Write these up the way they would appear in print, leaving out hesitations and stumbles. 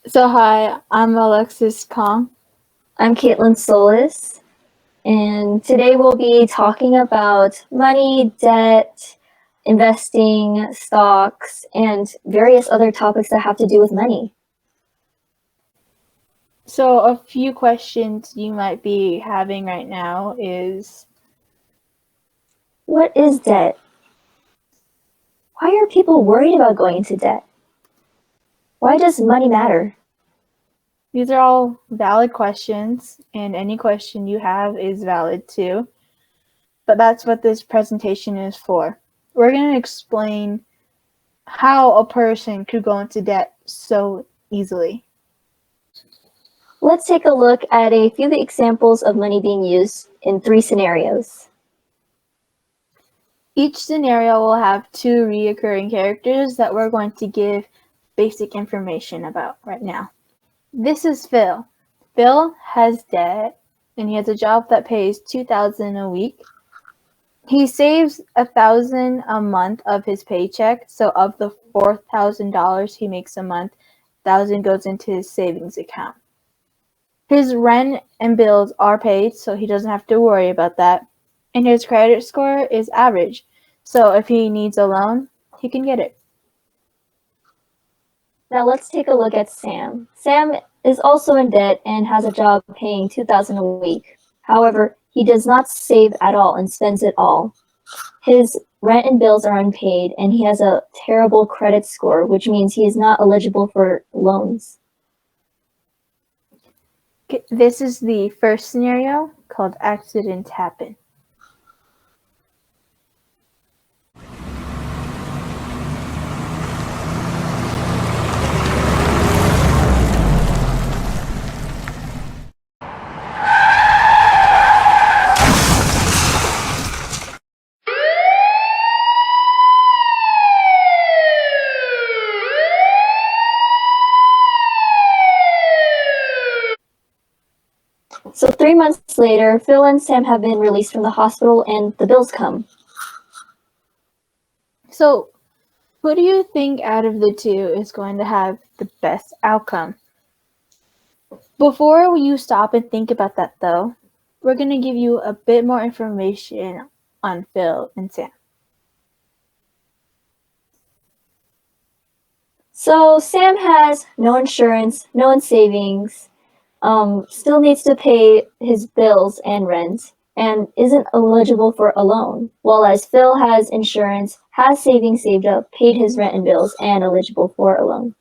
So hi, I'm Alexus Cong. I'm Kaitlyn Solis, and today we'll be talking about money, debt, investing, stocks, and various other topics that have to do with money. So a few questions you might be having right now is What is debt? Why are people worried about going into debt? Why does money matter? these are all valid questions and any question you have is valid too. But that's what this presentation is for. We're going to explain how a person could go into debt so easily. Let's take a look at a few examples of money being used in three scenarios. Each scenario will have two reoccurring characters that we're going to give basic information about right now. This is Phil. Phil has debt and he has a job that pays $2,000 a week. He saves $1,000 a month of his paycheck, so of the $4,000 he makes a month, 1,000 goes into his savings account. His rent and bills are paid, so he doesn't have to worry about that. And his credit score is average, so if he needs a loan, he can get it. Now let's take a look at Sam. Sam is also in debt and has a job paying $2,000 a week. However, he does not save at all and spends it all. His rent and bills are unpaid, and he has a terrible credit score, which means he is not eligible for loans. This is the first scenario called accidents happen. So 3 months later, Phil and Sam have been released from the hospital and the bills come. So, who do you think out of the two is going to have the best outcome? Before you stop and think about that though, we're going to give you a bit more information on Phil and Sam. So Sam has no insurance, no savings, still needs to pay his bills and rent, and isn't eligible for a loan. While as Phil has insurance, has savings saved up, paid his rent and bills, and eligible for a loan.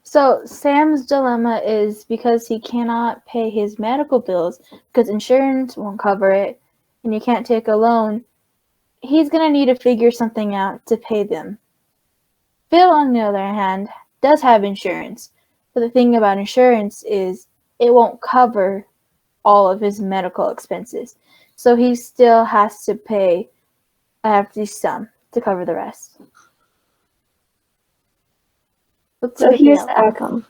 So, Sam's dilemma is because he cannot pay his medical bills because insurance won't cover it and he can't take a loan, he's going to need to figure something out to pay them. Phil, on the other hand, does have insurance, but the thing about insurance is it won't cover all of his medical expenses, so he still has to pay a hefty sum to cover the rest. So here's the outcome.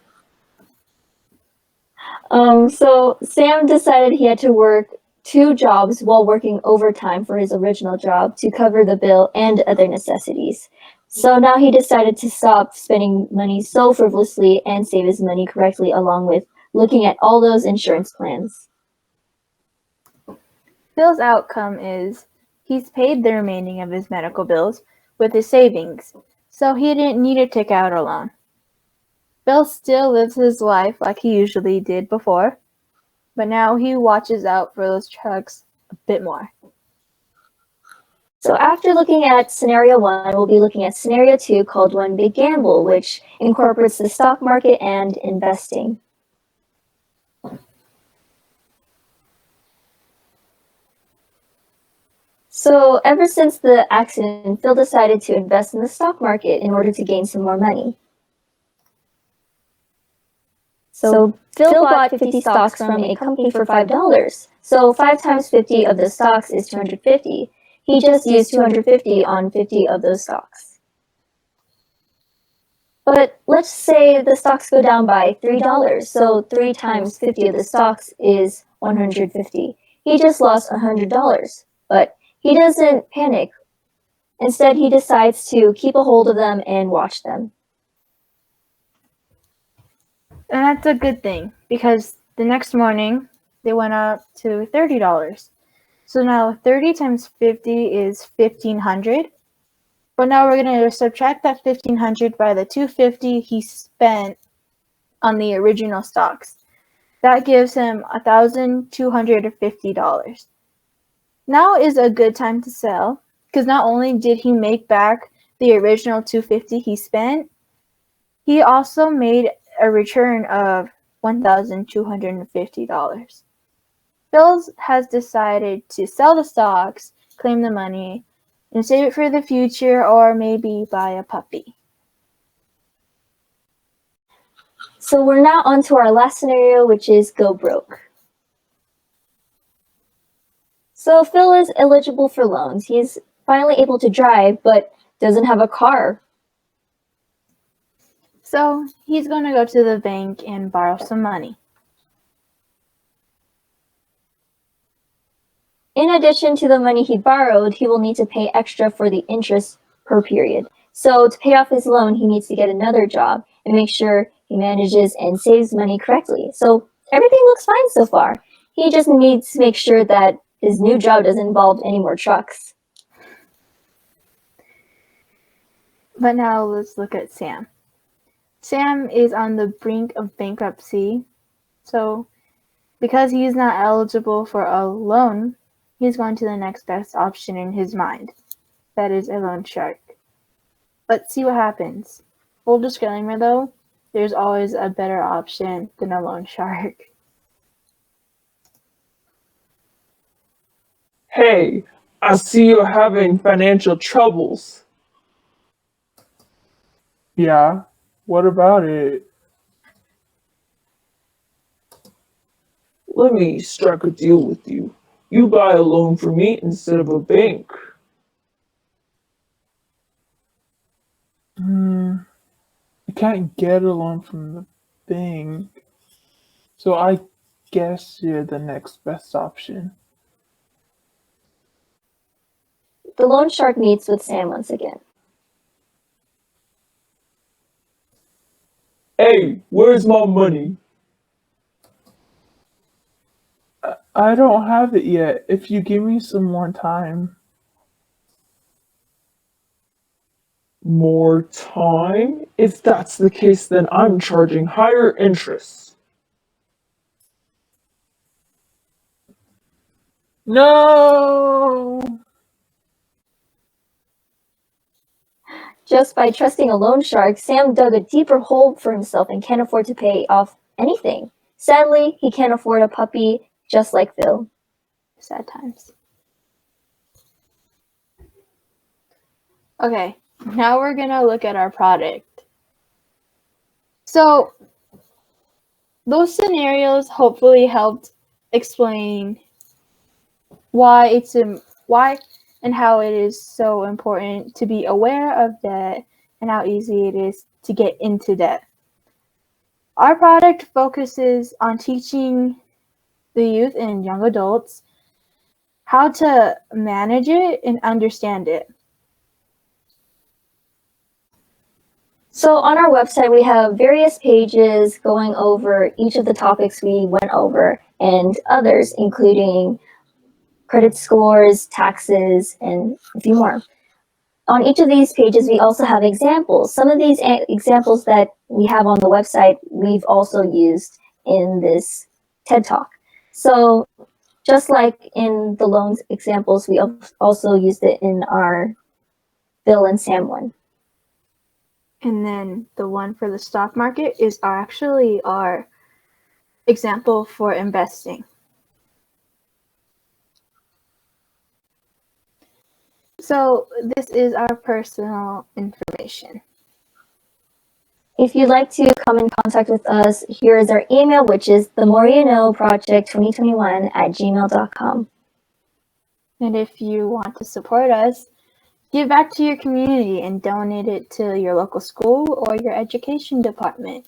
So Sam decided he had to work 2 jobs while working overtime for his original job to cover the bill and other necessities. So now he decided to stop spending money so frivolously and save his money correctly, along with looking at all those insurance plans. Phil's outcome is he's paid the remaining of his medical bills with his savings, so he didn't need to take out a loan. Phil still lives his life like he usually did before, but now he watches out for those trucks a bit more. So after looking at scenario 1, we'll be looking at scenario 2 called One Big Gamble, which incorporates the stock market and investing. So ever since the accident, Phil decided to invest in the stock market in order to gain some more money. So Phil bought 50 stocks from a company for $5. So 5 times 50 of the stocks is 250. He just used 250 on 50 of those stocks. But let's say the stocks go down by $3. So 3 times 50 of the stocks is 150. He just lost $100. But he doesn't panic. Instead, he decides to keep a hold of them and watch them. And that's a good thing because the next morning they went up to $30. So now 30 times 50 is 1,500. But now we're going to subtract that 1,500 by the 250 he spent on the original stocks. That gives him $1,250. Now is a good time to sell because not only did he make back the original 250 he spent, he also made a return of $1,250. Phil has decided to sell the stocks, claim the money, and save it for the future or maybe buy a puppy. So we're now on to our last scenario, which is go broke. So Phil is eligible for loans. He's finally able to drive, but doesn't have a car. So he's going to go to the bank and borrow some money. In addition to the money he borrowed, he will need to pay extra for the interest per period. So to pay off his loan, he needs to get another job and make sure he manages and saves money correctly. So everything looks fine so far. He just needs to make sure that his new job doesn't involve any more trucks. But now let's look at Sam. Sam is on the brink of bankruptcy. So because he's not eligible for a loan, he's going to the next best option in his mind. That is a loan shark. Let's see what happens. Full disclaimer though, there's always a better option than a loan shark. Hey, I see you're having financial troubles. Yeah, what about it? Let me strike a deal with you. You buy a loan from me instead of a bank. I can't get a loan from the bank. So I guess you're the next best option. The loan shark meets with Sam once again. Hey, where's my money? I don't have it yet. If you give me some more time. More time? If that's the case, then I'm charging higher interest. No! Just by trusting a loan shark, Sam dug a deeper hole for himself and can't afford to pay off anything. Sadly, he can't afford a puppy, just like Phil. Sad times. Okay, now we're gonna look at our product. So those scenarios hopefully helped explain why and how it is so important to be aware of debt and how easy it is to get into debt. Our product focuses on teaching the youth and young adults how to manage it and understand it. So on our website, we have various pages going over each of the topics we went over and others, including credit scores, taxes, and a few more. On each of these pages, we also have examples. Some of these examples that we have on the website, we've also used in this TED Talk. So just like in the loans examples, we also used it in our Bill and Sam one. And then the one for the stock market is actually our example for investing. So this is our personal information. If you'd like to come in contact with us, here is our email, which is themoreyouKnowProject2021@gmail.com. And if you want to support us, give back to your community and donate it to your local school or your education department.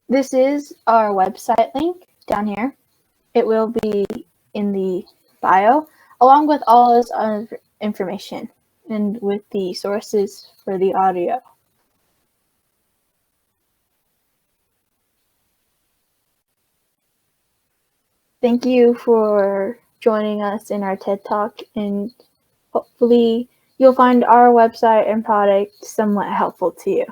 This is our website link down here. It will be in the bio, along with all this other information and with the sources for the audio. Thank you for joining us in our TED Talk, and hopefully you'll find our website and product somewhat helpful to you.